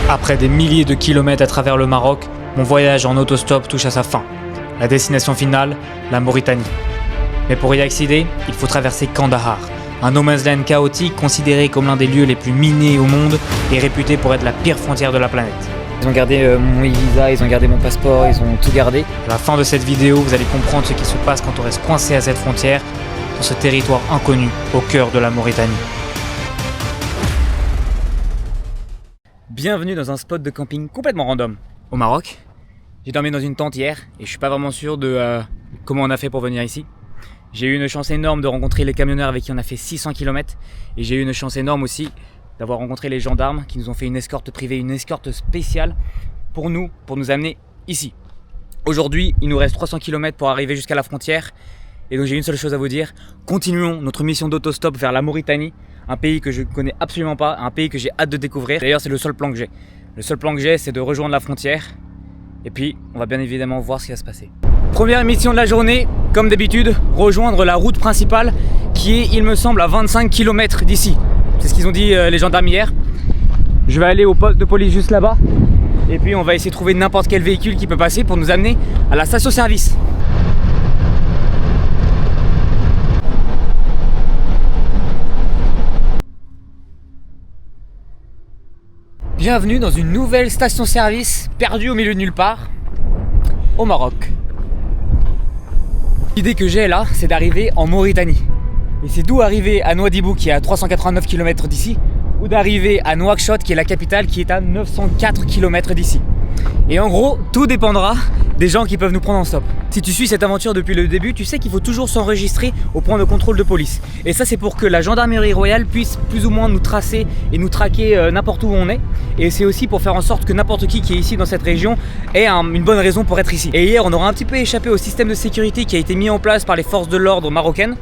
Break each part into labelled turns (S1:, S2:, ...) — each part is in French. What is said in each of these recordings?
S1: Après des milliers de kilomètres à travers le Maroc, mon voyage en autostop touche à sa fin. La destination finale, la Mauritanie. Mais pour y accéder, il faut traverser Kandahar, un no man's land chaotique considéré comme l'un des lieux les plus minés au monde et réputé pour être la pire frontière de la planète. Ils ont gardé mon visa, ils ont gardé mon passeport, ils ont tout gardé. À la fin de cette vidéo, vous allez comprendre ce qui se passe quand on reste coincé à cette frontière, dans ce territoire inconnu au cœur de la Mauritanie. Bienvenue dans un spot de camping complètement random au Maroc. J'ai dormi dans une tente hier et je suis pas vraiment sûr de comment on a fait pour venir ici. J'ai eu une chance énorme de rencontrer les camionneurs avec qui on a fait 600 km et j'ai eu une chance énorme aussi d'avoir rencontré les gendarmes qui nous ont fait une escorte privée, une escorte spéciale pour nous amener ici. Aujourd'hui, il nous reste 300 km pour arriver jusqu'à la frontière et donc j'ai une seule chose à vous dire, continuons notre mission d'autostop vers la Mauritanie, un pays que je ne connais absolument pas, un pays que j'ai hâte de découvrir. D'ailleurs, c'est le seul plan que j'ai. Le seul plan que j'ai, c'est de rejoindre la frontière et puis on va bien évidemment voir ce qui va se passer. Première mission de la journée, comme d'habitude, rejoindre la route principale qui est, il me semble, à 25 km d'ici. C'est ce qu'ils ont dit les gendarmes hier. Je vais aller au poste de police juste là-bas et puis on va essayer de trouver n'importe quel véhicule qui peut passer pour nous amener à la station-service. Bienvenue dans une nouvelle station-service perdue au milieu de nulle part, au Maroc. L'idée que j'ai là, c'est d'arriver en Mauritanie. Et c'est d'où arriver à Nouadhibou qui est à 389 km d'ici, ou d'arriver à Nouakchott qui est la capitale qui est à 904 km d'ici. Et en gros, tout dépendra des gens qui peuvent nous prendre en stop. Si tu suis cette aventure depuis le début, tu sais qu'il faut toujours s'enregistrer au point de contrôle de police. Et ça, c'est pour que la gendarmerie royale puisse plus ou moins nous tracer et nous traquer n'importe où on est. Et c'est aussi pour faire en sorte que n'importe qui est ici dans cette région ait une bonne raison pour être ici. Et hier, on aura un petit peu échappé au système de sécurité qui a été mis en place par les forces de l'ordre marocaines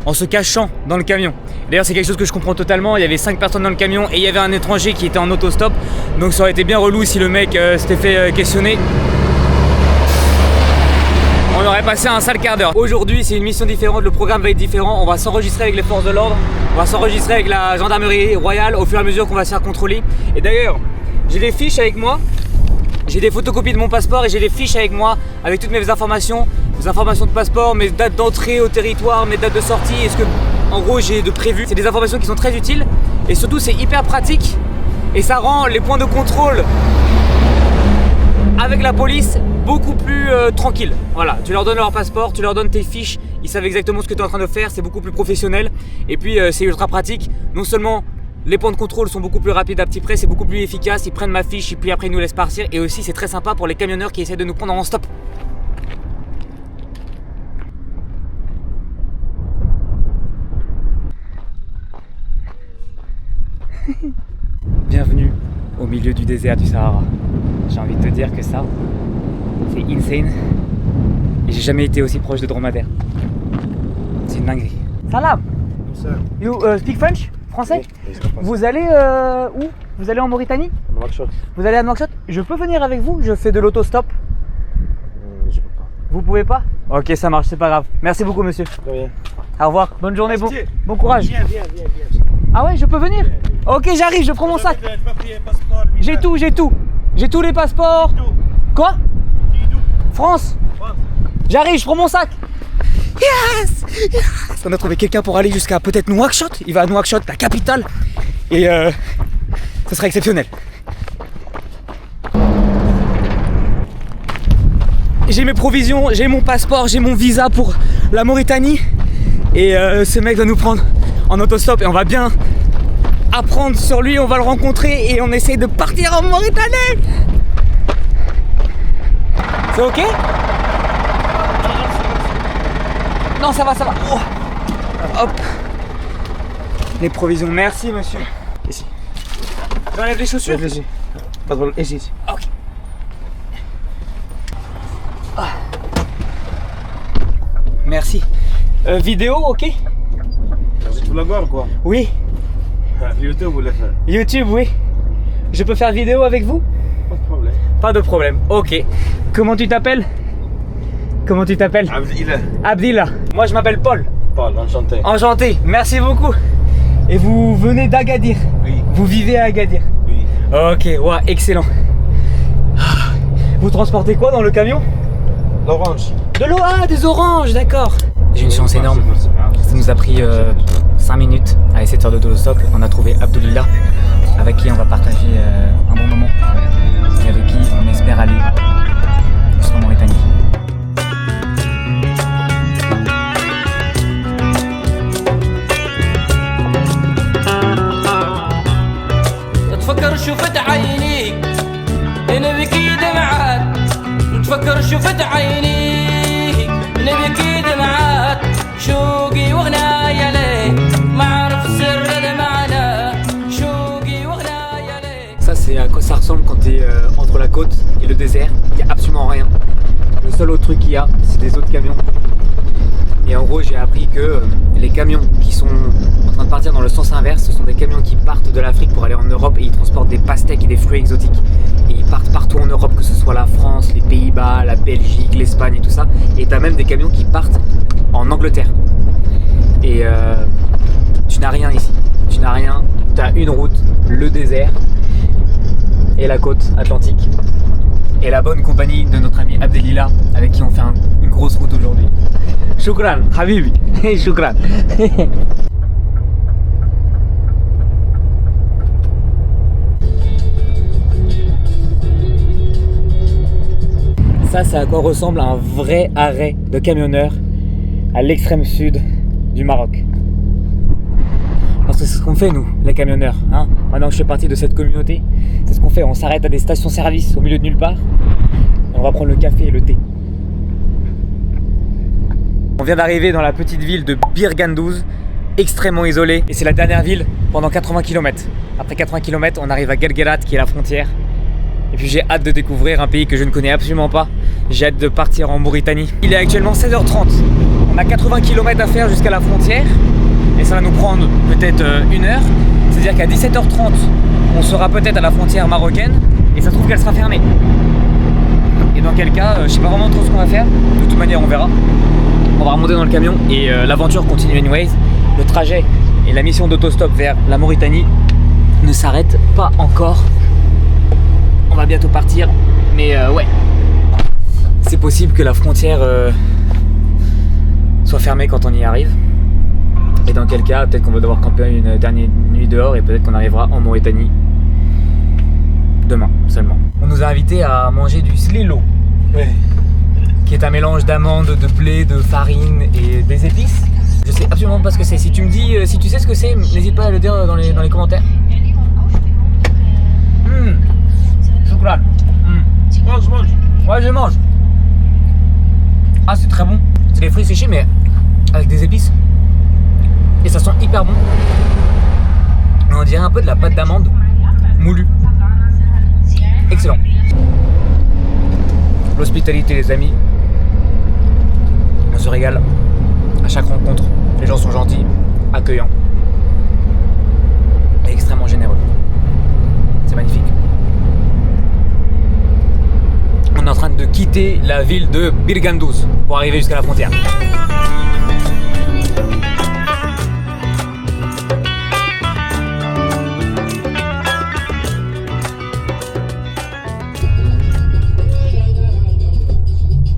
S1: en se cachant dans le camion. D'ailleurs, c'est quelque chose que je comprends totalement. Il y avait 5 personnes dans le camion et il y avait un étranger qui était en autostop. Donc ça aurait été bien relou si le mec s'était fait questionner. On aurait passé un sale quart d'heure. Aujourd'hui, c'est une mission différente, le programme va être différent. On va s'enregistrer avec les forces de l'ordre, on va s'enregistrer avec la gendarmerie royale au fur et à mesure qu'on va se faire contrôler. Et d'ailleurs, j'ai des fiches avec moi, j'ai des photocopies de mon passeport et j'ai des fiches avec moi avec toutes mes informations de passeport, mes dates d'entrée au territoire, mes dates de sortie et ce que, en gros, j'ai de prévu. C'est des informations qui sont très utiles et surtout, c'est hyper pratique et ça rend les points de contrôle avec la police beaucoup plus tranquille. Voilà, tu leur donnes leur passeport, tu leur donnes tes fiches, ils savent exactement ce que tu es en train de faire, c'est beaucoup plus professionnel et puis c'est ultra pratique. Non seulement les points de contrôle sont beaucoup plus rapides à petit près, c'est beaucoup plus efficace, ils prennent ma fiche et puis après ils nous laissent partir et aussi c'est très sympa pour les camionneurs qui essaient de nous prendre en stop. Bienvenue au milieu du désert du Sahara. J'ai envie de te dire que ça, c'est insane. Et j'ai jamais été aussi proche de dromadaire. C'est une dinguerie. Salam. You speak French? Français? Vous allez où? Vous allez en Mauritanie?
S2: Nouakchott.
S1: Vous allez à Nouakchott? Je peux venir avec vous? Je fais de l'autostop.
S2: Je peux pas.
S1: Vous pouvez pas? Ok, ça marche, c'est pas grave. Merci beaucoup, monsieur.
S2: De rien.
S1: Au revoir. Bonne journée, bon courage.
S2: Viens.
S1: Ah ouais, je peux venir? Ok, j'arrive, je prends mon sac. J'ai tout. J'ai tous les passeports. Quoi? France. J'arrive, je prends mon sac. Yes! On a trouvé quelqu'un pour aller jusqu'à peut-être Nouakchott. Il va à Nouakchott, la capitale. Et ce sera exceptionnel. J'ai mes provisions, j'ai mon passeport, j'ai mon visa pour la Mauritanie. Et ce mec va nous prendre en autostop et on va bien apprendre sur lui, on va le rencontrer et on essaye de partir en Mauritanie. C'est ok? Non, ça va. Oh. Hop. Les provisions, merci monsieur.
S2: Ici.
S1: J'enlève les chaussures?
S2: Ici. Pas de problème. Ici.
S1: Ok. Ah. Merci. Vidéo, ok?
S2: Vous êtes vlogger quoi?
S1: Oui.
S2: YouTube ou la fin?
S1: YouTube, oui. Je peux faire vidéo avec vous?
S2: Pas de problème.
S1: Pas de problème, ok. Comment tu t'appelles?
S2: Abdillah.
S1: Abdillah. Moi je m'appelle Paul.
S2: Paul, enchanté.
S1: Enchanté, merci beaucoup. Et vous venez d'Agadir?
S2: Oui.
S1: Vous vivez à Agadir?
S2: Oui.
S1: Ok, ouais, excellent. Vous transportez quoi dans le camion?
S2: L'orange.
S1: De l'eau, ah, des oranges, d'accord. J'ai une chance énorme. Ça nous a pris 5 minutes à essayer de faire d'autostop. On a trouvé Abdelillah, avec qui on va partager un bon moment. Et avec qui on espère aller jusqu'en Mauritanie.
S3: تفكر شوفت عينيك نبكي دمعات تفكر شوفت عينيك نبكي دمعات شوقي وغنايا ليك ما عرف سر المعنى شوقي وغنايا ليك.
S1: Ça c'est à quoi ça ressemble quand t'es entre la côte et le désert. Il n'y a absolument rien. Le seul autre truc qu'il y a, c'est des autres camions. Et en gros, j'ai appris que les camions qui sont en train de partir dans le sens inverse, ce sont des camions qui partent de l'Afrique pour aller en Europe et ils transportent des pastèques et des fruits exotiques. Et ils partent partout en Europe, que ce soit la France, les Pays-Bas, la Belgique, l'Espagne et tout ça. Et t'as même des camions qui partent en Angleterre. Et tu n'as rien ici. Tu n'as rien. T'as une route, le désert et la côte atlantique. Et la bonne compagnie de notre ami Abdelillah, avec qui on fait une grosse route aujourd'hui. Shukran, Habibi. Shukran. Ça, c'est à quoi ressemble un vrai arrêt de camionneur à l'extrême sud du Maroc. Parce que c'est ce qu'on fait, nous, les camionneurs. Hein. Maintenant que je fais partie de cette communauté, c'est ce qu'on fait. On s'arrête à des stations-service au milieu de nulle part. Et on va prendre le café et le thé. On vient d'arriver dans la petite ville de Bir Gandouz, extrêmement isolée. Et c'est la dernière ville pendant 80 km. Après 80 km, on arrive à Guelguerat, qui est la frontière. Et puis j'ai hâte de découvrir un pays que je ne connais absolument pas. J'ai hâte de partir en Mauritanie. Il est actuellement 16h30. On a 80 km à faire jusqu'à la frontière. Et ça va nous prendre peut-être 1 heure. C'est-à-dire qu'à 17h30, on sera peut-être à la frontière marocaine. Et ça se trouve qu'elle sera fermée. Et dans quel cas, je sais pas vraiment trop ce qu'on va faire. De toute manière, on verra. On va remonter dans le camion et l'aventure continue anyways. Le trajet et la mission d'autostop vers la Mauritanie ne s'arrêtent pas encore. On va bientôt partir, mais ouais. C'est possible que la frontière soit fermée quand on y arrive. Et dans quel cas, peut-être qu'on va devoir camper une dernière nuit dehors et peut-être qu'on arrivera en Mauritanie demain seulement. On nous a invités à manger du slilo.
S2: Oui.
S1: Qui est un mélange d'amandes, de blé, de farine et des épices. Je sais absolument pas ce que c'est. Si tu me dis, si tu sais ce que c'est, n'hésite pas à le dire dans les commentaires. Chocolat.
S2: Mange, mange.
S1: Ouais, je mange. Ah, c'est très bon. C'est des fruits séchés, mais avec des épices. Et ça sent hyper bon. On dirait un peu de la pâte d'amande moulue. Excellent. L'hospitalité, les amis. On se régale à chaque rencontre. Les gens sont gentils, accueillants et extrêmement généreux. C'est magnifique. On est en train de quitter la ville de Bir Gandouz pour arriver jusqu'à la frontière.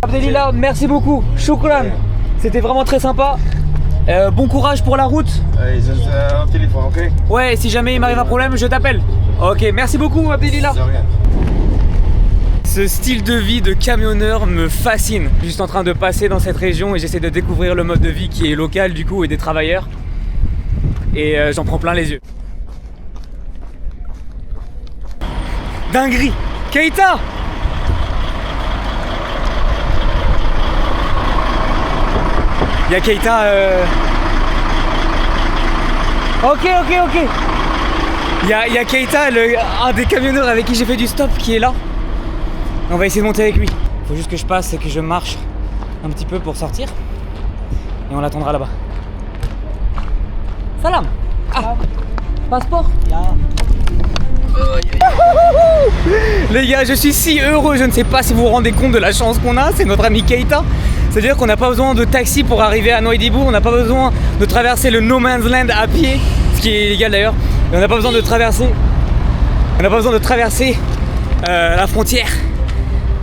S1: Abdelillah, merci beaucoup. Shukran. C'était vraiment très sympa. Bon courage pour la route.
S2: Allez, un téléphone, ok?
S1: Ouais, si jamais il m'arrive un problème, je t'appelle. Ok, merci beaucoup Abdelillah.
S2: De rien.
S1: Ce style de vie de camionneur me fascine. Juste en train de passer dans cette région et j'essaie de découvrir le mode de vie qui est local du coup et des travailleurs. Et j'en prends plein les yeux. Dinguerie. Keita. Il y a Keita. Ok. Il y a Keita, un des camionneurs avec qui j'ai fait du stop, qui est là. On va essayer de monter avec lui. Faut juste que je passe et que je marche un petit peu pour sortir. Et on l'attendra là-bas. Salam. Ah. Passeport. Les gars, je suis si heureux. Je ne sais pas si vous vous rendez compte de la chance qu'on a. C'est notre ami Keita. C'est-à-dire qu'on n'a pas besoin de taxi pour arriver à Nouadhibou. On n'a pas besoin de traverser le No Man's Land à pied, ce qui est illégal d'ailleurs. Et on n'a pas besoin de traverser On n'a pas besoin de traverser la frontière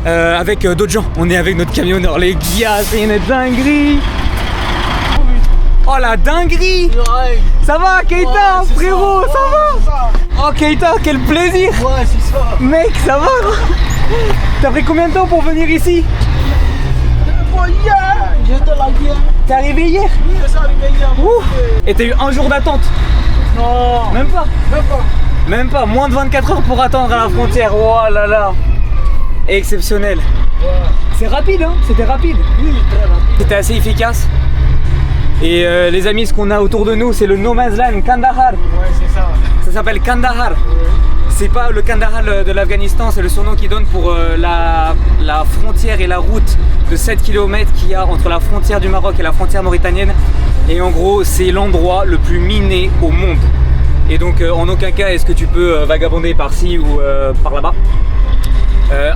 S1: avec d'autres gens. On est avec notre camionneur, les gars, c'est une dinguerie. Oh la dinguerie! Ça va Keita,
S2: ouais,
S1: frérot, ça va? Oh Keita, quel plaisir!
S2: Ouais, c'est ça.
S1: Mec, ça va? T'as pris combien de temps pour venir ici?
S2: Hier, j'étais là hier.
S1: T'es arrivé hier?
S2: Oui, je suis arrivé hier.
S1: Ouh. Et t'as eu un jour d'attente?
S2: Non,
S1: Même pas?
S2: même pas.
S1: Même pas, moins de 24 heures pour attendre à la frontière. Oh là là! Exceptionnel.
S2: Ouais.
S1: C'est rapide, hein? C'était rapide.
S2: Oui, très rapide.
S1: C'était assez efficace. Et les amis, ce qu'on a autour de nous, c'est le No Man's Land, Kandahar.
S2: Ouais, c'est ça.
S1: Ça s'appelle Kandahar. C'est pas le Kandahar de l'Afghanistan, c'est le surnom qu'ils donnent pour la frontière et la route de 7 km qu'il y a entre la frontière du Maroc et la frontière mauritanienne. Et en gros, c'est l'endroit le plus miné au monde. Et donc, en aucun cas, est-ce que tu peux vagabonder par-ci ou par là-bas.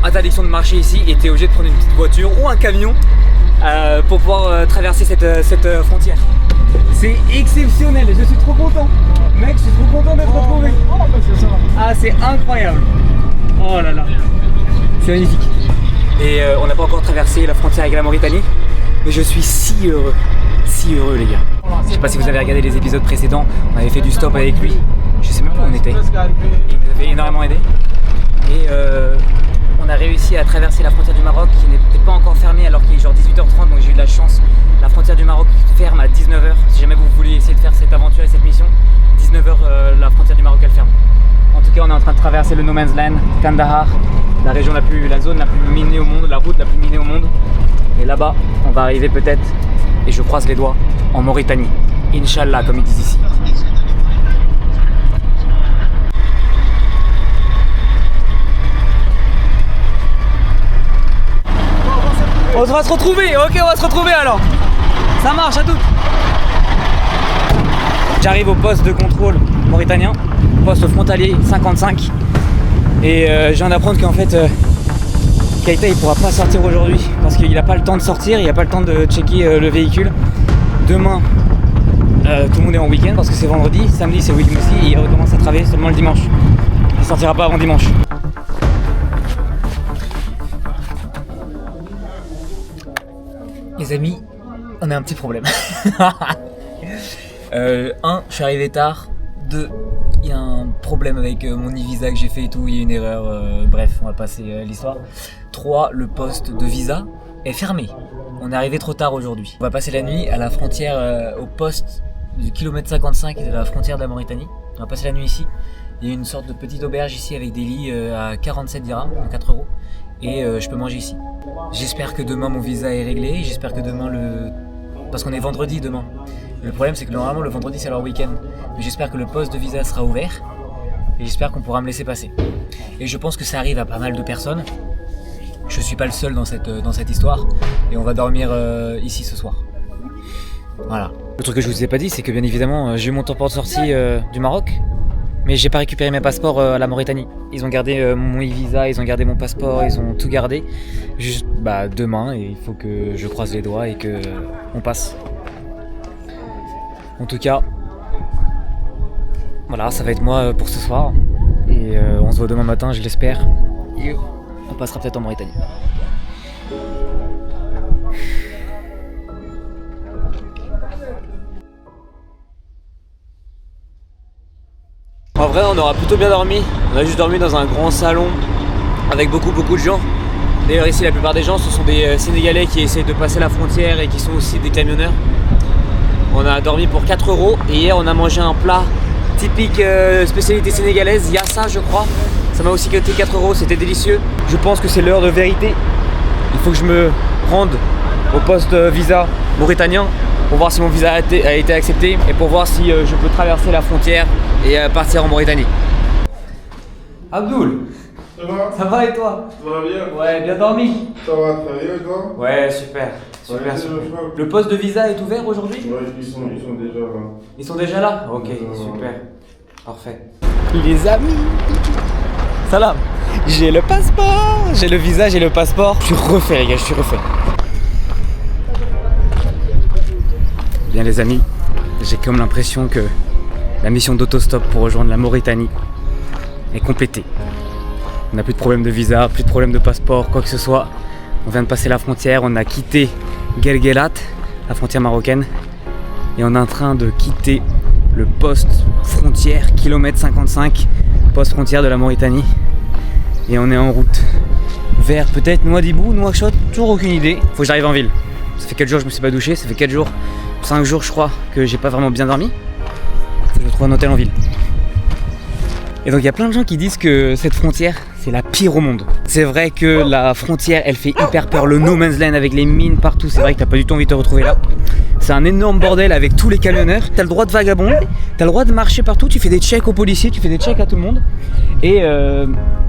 S1: Interdiction de marcher ici, et t'es obligé de prendre une petite voiture ou un camion pour pouvoir traverser cette frontière. C'est exceptionnel, je suis trop content. Mec, je suis trop content d'être retrouvé.
S2: Oh, mais c'est ça.
S1: Ah, c'est incroyable. Oh là là, c'est magnifique. Et on n'a pas encore traversé la frontière avec la Mauritanie, mais je suis si heureux les gars. Je sais pas si vous avez regardé les épisodes précédents, on avait fait du stop avec lui. Je sais même pas où on était. Il nous avait énormément aidé. Et on a réussi à traverser la frontière du Maroc qui n'était pas encore fermée alors qu'il est genre 18h30, donc j'ai eu de la chance. La frontière du Maroc ferme à 19h. Si jamais vous voulez essayer de faire cette aventure et cette mission, 19h la frontière du Maroc elle ferme. En tout cas, on est en train de traverser le No Man's Land, Kandahar, la zone la plus minée au monde, la route la plus minée au monde. Et là-bas, on va arriver peut-être, et je croise les doigts, en Mauritanie. Inch'Allah, comme ils disent ici. On va se retrouver, ok, on va se retrouver alors. Ça marche à toutes. J'arrive au poste de contrôle mauritanien, poste frontalier 55. Et je viens d'apprendre qu'en fait, Keita il pourra pas sortir aujourd'hui parce qu'il n'a pas le temps de sortir, il n'a pas le temps de checker le véhicule. Demain, tout le monde est en week-end parce que c'est vendredi, samedi c'est week-end aussi et il recommence à travailler seulement le dimanche. Il sortira pas avant dimanche. Les amis, on a un petit problème. 1, je suis arrivé tard. 2, il y a un problème avec mon e-visa que j'ai fait et tout, il y a une erreur, bref, on va passer l'histoire. 3, le poste de visa est fermé. On est arrivé trop tard aujourd'hui. On va passer la nuit à la frontière, au poste du kilomètre 55 de la frontière de la Mauritanie. On va passer la nuit ici. Il y a une sorte de petite auberge ici avec des lits à 47 dirhams, 4 €. Et je peux manger ici. J'espère que demain mon visa est réglé, j'espère que demain parce qu'on est vendredi demain. Le problème c'est que normalement le vendredi c'est leur week-end. Mais j'espère que le poste de visa sera ouvert et j'espère qu'on pourra me laisser passer. Et je pense que ça arrive à pas mal de personnes. Je suis pas le seul dans cette histoire et on va dormir ici ce soir. Voilà. Le truc que je vous ai pas dit c'est que bien évidemment j'ai eu mon temps de sortie du Maroc. Mais j'ai pas récupéré mes passeports à la Mauritanie. Ils ont gardé mon e-visa, ils ont gardé mon passeport, ils ont tout gardé. Juste demain, et il faut que je croise les doigts et que on passe. En tout cas, voilà, ça va être moi pour ce soir. Et on se voit demain matin, je l'espère. Et on passera peut-être en Mauritanie. En vrai, on aura plutôt bien dormi. On a juste dormi dans un grand salon avec beaucoup de gens. D'ailleurs ici la plupart des gens ce sont des Sénégalais qui essayent de passer la frontière et qui sont aussi des camionneurs. On a dormi pour 4 € et hier on a mangé un plat typique spécialité sénégalaise, Yassa je crois. Ça m'a aussi coûté 4 €, c'était délicieux. Je pense que c'est l'heure de vérité. Il faut que je me rende au poste visa mauritanien pour voir si mon visa a été accepté et pour voir si je peux traverser la frontière et partir en Mauritanie. Abdoul, ça va et toi?
S2: Ça va bien?
S1: Ouais, bien dormi.
S2: Ça va très bien et toi?
S1: Ouais, super. Super. Le poste de visa est ouvert aujourd'hui?
S2: Ouais, ils sont déjà là.
S1: Ils sont déjà là? Ok, super. Parfait. Les amis, salam. J'ai le passeport, j'ai le visa, j'ai le passeport. Je suis refait les gars, je suis refait. Bien les amis, j'ai comme l'impression que la mission d'autostop pour rejoindre la Mauritanie est complétée. On n'a plus de problème de visa, plus de problème de passeport, quoi que ce soit. On vient de passer la frontière, on a quitté Guelguelat, la frontière marocaine, et on est en train de quitter le poste frontière, kilomètre 55, poste frontière de la Mauritanie. Et on est en route vers peut-être Nouadhibou, Nouakchott, toujours aucune idée. Faut que j'arrive en ville. Ça fait 4 jours que je me suis pas douché, ça fait 4 jours, 5 jours je crois que j'ai pas vraiment bien dormi. Faut que je trouve un hôtel en ville. Et donc il y a plein de gens qui disent que cette frontière c'est la pire au monde. C'est vrai que la frontière elle fait hyper peur, le no man's land avec les mines partout, c'est vrai que t'as pas du tout envie de te retrouver là. C'est un énorme bordel avec tous les camionneurs, t'as le droit de vagabonder, t'as le droit de marcher partout, tu fais des checks aux policiers, tu fais des checks à tout le monde. Et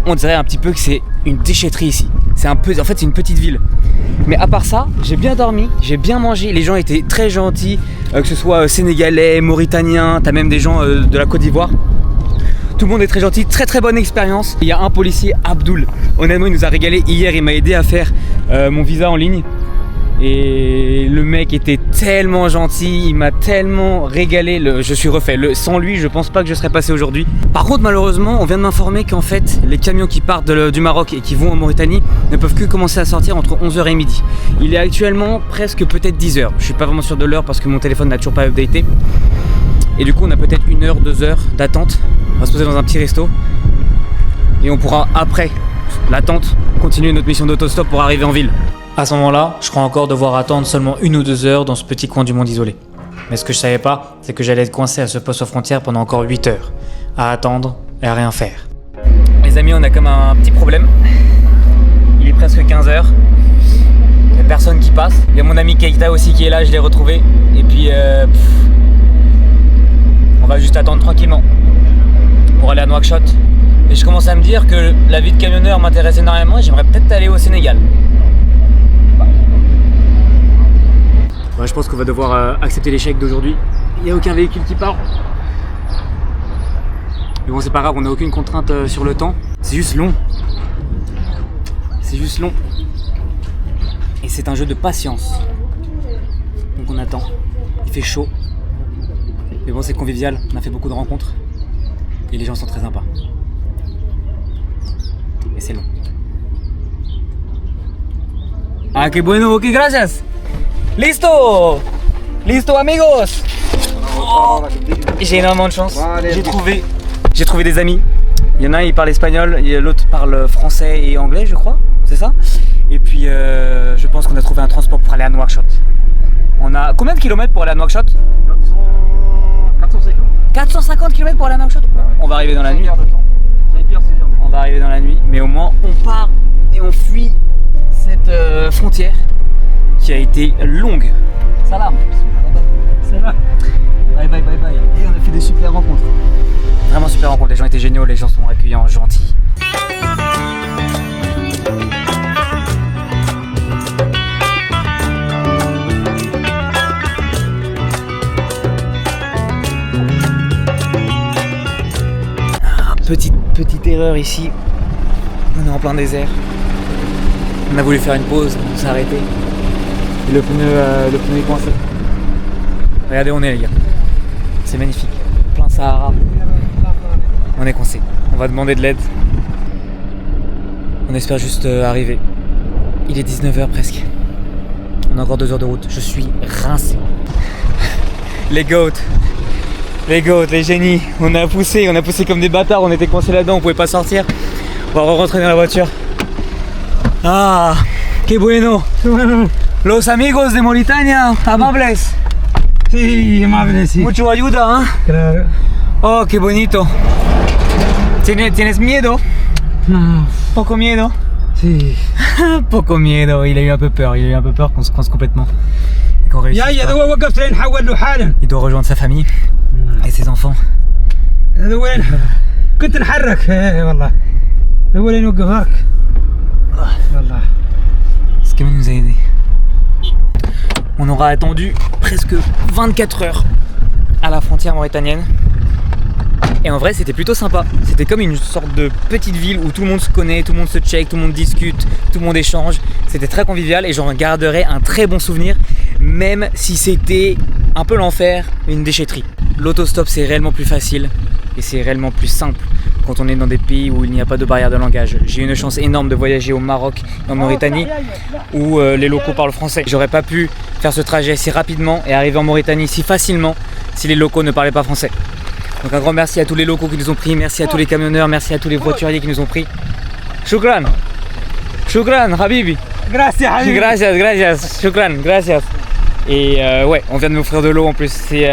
S1: on dirait un petit peu que c'est une déchetterie ici. En fait c'est une petite ville. Mais à part ça, j'ai bien dormi, j'ai bien mangé, les gens étaient très gentils, que ce soit sénégalais, mauritaniens, t'as même des gens de la Côte d'Ivoire. Tout le monde est très gentil, très très bonne expérience. Il y a un policier, Abdoul, honnêtement il nous a régalé. Hier il m'a aidé à faire mon visa en ligne. Et le mec était tellement gentil, il m'a tellement régalé, je suis refait. Sans lui, je pense pas que je serais passé aujourd'hui. Par contre, malheureusement, on vient de m'informer qu'en fait, les camions qui partent du Maroc et qui vont en Mauritanie ne peuvent que commencer à sortir entre 11h et midi. Il est actuellement presque peut-être 10h. Je suis pas vraiment sûr de l'heure parce que mon téléphone n'a toujours pas updaté. Et du coup, on a peut-être 1 heure, 2 heures d'attente. On va se poser dans un petit resto. Et on pourra, après l'attente, continuer notre mission d'autostop pour arriver en ville. À ce moment-là, je crois encore devoir attendre seulement 1 ou 2 heures dans ce petit coin du monde isolé. Mais ce que je savais pas, c'est que j'allais être coincé à ce poste aux frontières pendant encore 8 heures, à attendre et à rien faire. Les amis, on a comme un petit problème. Il est presque 15 heures. Il n'y a personne qui passe. Il y a mon ami Keita aussi qui est là, je l'ai retrouvé. Et puis, on va juste attendre tranquillement pour aller à Nouakchott. Et je commence à me dire que la vie de camionneur m'intéresse énormément et j'aimerais peut-être aller au Sénégal. Ouais, je pense qu'on va devoir accepter l'échec d'aujourd'hui. Il n'y a aucun véhicule qui part. Mais bon, c'est pas grave, on n'a aucune contrainte sur le temps. C'est juste long. C'est juste long. Et c'est un jeu de patience. Donc on attend. Il fait chaud. Mais bon, c'est convivial. On a fait beaucoup de rencontres. Et les gens sont très sympas. Mais c'est long. Ah, que bueno, ok, gracias. Listo! Listo amigos! Oh, j'ai énormément de chance. J'ai trouvé des amis. Il y en a un il parle espagnol, et l'autre parle français et anglais je crois, c'est ça? Et puis je pense qu'on a trouvé un transport pour aller à Nouakchott. On a combien de kilomètres pour aller à Nouakchott?
S2: 450.
S1: 450 km pour aller à Nouakchott? On va arriver dans la nuit. On va arriver dans la nuit, mais au moins on part et on fuit cette frontière qui a été longue. Salam. Salam. Bye bye bye bye. Et on a fait des super rencontres. Vraiment super rencontres. Les gens étaient géniaux, les gens sont accueillants, gentils. Petite erreur ici. On est en plein désert. On a voulu faire une pause, on s'est arrêté. Et le pneu est coincé. Regardez où on est les gars. C'est magnifique. Plein Sahara. On est coincé. On va demander de l'aide. On espère juste arriver. Il est 19h presque. On a encore 2 heures de route. Je suis rincé. Les goats. Les goats, les génies. On a poussé comme des bâtards. On était coincés là-dedans, on pouvait pas sortir. On va rentrer dans la voiture. Ah, que bueno. Los amigos de Mauritania, amables.
S4: Sí, amables, sí.
S1: Mucho ayuda, ¿eh?
S4: Claro.
S1: Oh, qué bonito. ¿Tienes miedo?
S4: No,
S1: Poco miedo.
S4: sí.
S1: Poco miedo. Il a eu un peu peur qu'on se coince complètement. Et qu'on réussisse
S4: يا
S1: pas.
S4: هذا وقفت لين حول له حالا.
S1: Il doit rejoindre sa famille et ses enfants.
S4: هذا وين؟ كنت نحرك والله. هذا وين وقفك؟ والله.
S1: Ce qui nous a aidé. On aura attendu presque 24 heures à la frontière mauritanienne. Et en vrai, c'était plutôt sympa. C'était comme une sorte de petite ville où tout le monde se connaît, tout le monde se check, tout le monde discute, tout le monde échange. C'était très convivial et j'en garderai un très bon souvenir, même si c'était un peu l'enfer, une déchetterie. L'autostop, c'est réellement plus facile et c'est réellement plus simple quand on est dans des pays où il n'y a pas de barrière de langage. J'ai eu une chance énorme de voyager au Maroc et en Mauritanie où les locaux parlent français. J'aurais pas pu faire ce trajet si rapidement et arriver en Mauritanie si facilement si les locaux ne parlaient pas français. Donc un grand merci à tous les locaux qui nous ont pris, merci à tous les camionneurs, merci à tous les voituriers qui nous ont pris. Shukran, shukran, habibi.
S4: Gracias, حبيبي.
S1: Gracias, shukran, gracias. Et ouais, on vient de m'offrir de l'eau en plus, c'est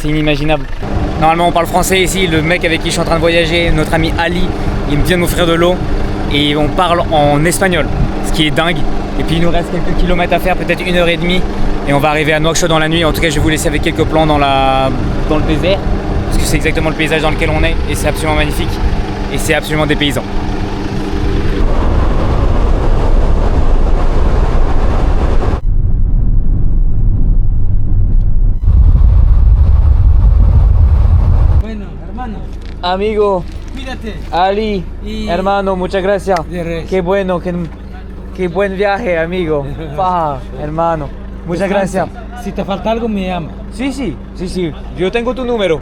S1: inimaginable. Normalement on parle français ici, le mec avec qui je suis en train de voyager, notre ami Ali, il vient de m'offrir de l'eau et on parle en espagnol, ce qui est dingue. Et puis il nous reste quelques kilomètres à faire, peut-être 1h30 et on va arriver à Nouakchott dans la nuit. En tout cas je vais vous laisser avec quelques plans dans le désert, parce que c'est exactement le paysage dans lequel on est et c'est absolument magnifique et c'est absolument dépaysant.
S4: Bueno, hermano,
S1: Amigo,
S4: cuídate.
S1: Ali,
S4: Y-
S1: hermano, muchas gracias.
S4: De res.
S1: Qué bueno, qué buen viaje, amigo. Paja, hermano. Muchas gracias.
S4: Si te falta algo, me llama.
S1: Sí. Yo tengo tu número.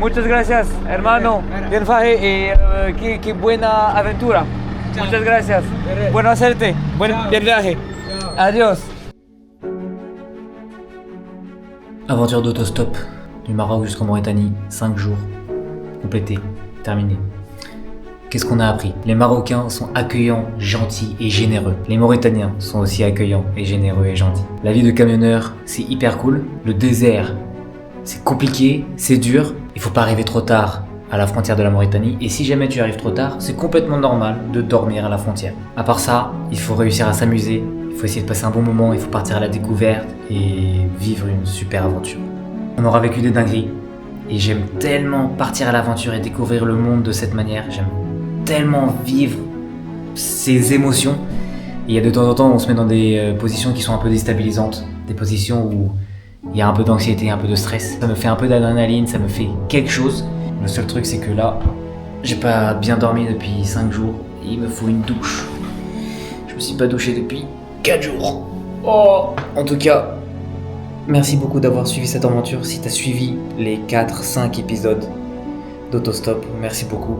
S1: Muchas gracias, hermano. Bien faje y qué buena aventura. Muchas gracias. Bueno hacerte. Bien viaje. Adiós. Aventure d'autostop du Maroc jusqu'en Mauritanie, 5 jours, complété, terminé. Qu'est-ce qu'on a appris? Les Marocains sont accueillants, gentils et généreux. Les Mauritaniens sont aussi accueillants et généreux et gentils. La vie de camionneur, c'est hyper cool. Le désert, c'est compliqué, c'est dur. Il faut pas arriver trop tard à la frontière de la Mauritanie. Et si jamais tu arrives trop tard, c'est complètement normal de dormir à la frontière. À part ça, il faut réussir à s'amuser. Il faut essayer de passer un bon moment, il faut partir à la découverte et vivre une super aventure. On aura vécu des dingueries et j'aime tellement partir à l'aventure et découvrir le monde de cette manière. J'aime tellement vivre ces émotions. Et il y a de temps en temps, on se met dans des positions qui sont un peu déstabilisantes, des positions où il y a un peu d'anxiété, un peu de stress. Ça me fait un peu d'adrénaline, ça me fait quelque chose. Le seul truc, c'est que là, j'ai pas bien dormi depuis 5 jours et il me faut une douche. Je me suis pas douché depuis 4 jours. Oh, en tout cas, merci beaucoup d'avoir suivi cette aventure. Si t'as suivi les 4-5 épisodes d'autostop, merci beaucoup.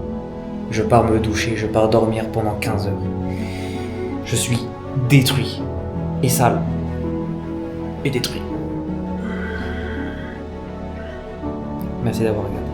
S1: Je pars me doucher, je pars dormir pendant 15 heures. Je suis détruit et sale et détruit. Merci d'avoir regardé.